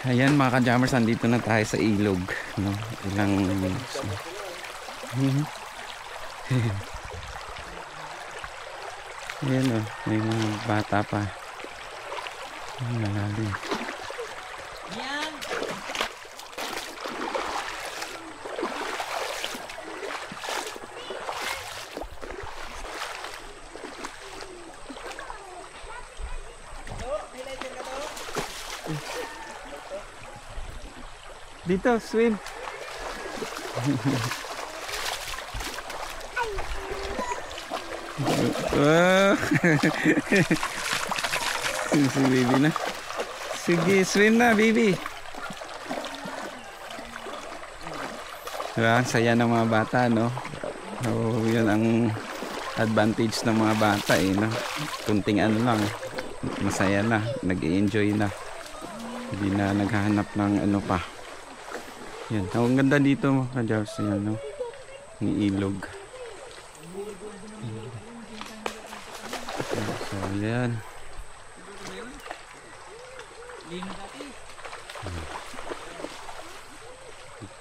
Ayan mga ka-jammers, andito na tayo sa ilog, no? Ilang ayan o, may mga bata pa. Malalim. Dito, swim. Wow. Si baby na. Sige, swim na, baby. Diba, ang saya ng mga bata, no? So, yun ang advantage ng mga bata, eh, no? Kunting ano lang, masaya na, nag-i-enjoy na. Hindi na naghahanap ng ano pa. Yan, ang ganda dito mo, ka-Jars, yan, no? Ang ilog. So, yan.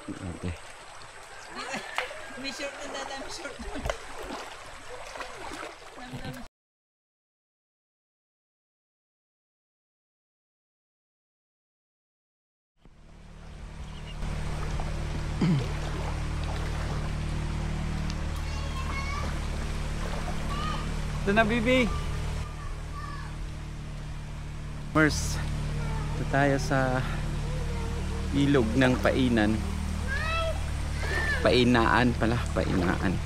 Okay. May short na data, may short na. Ito na, baby. First, ito tayo sa ilog ng Painan. Painaan pala, Painaan.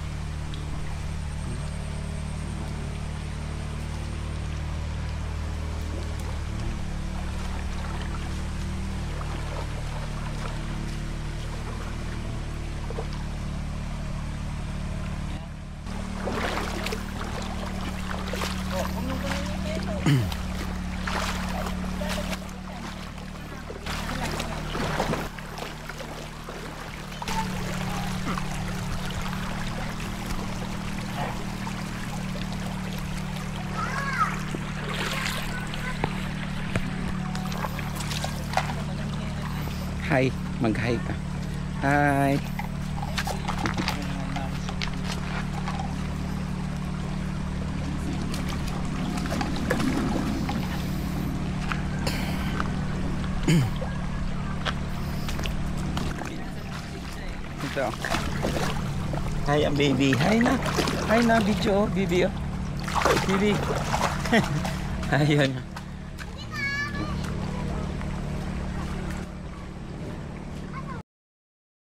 Hi, mag-hi ka. Hi. Ito. Hi, ang baby. Hi na. Hi na, video. Baby. Baby. Ayun.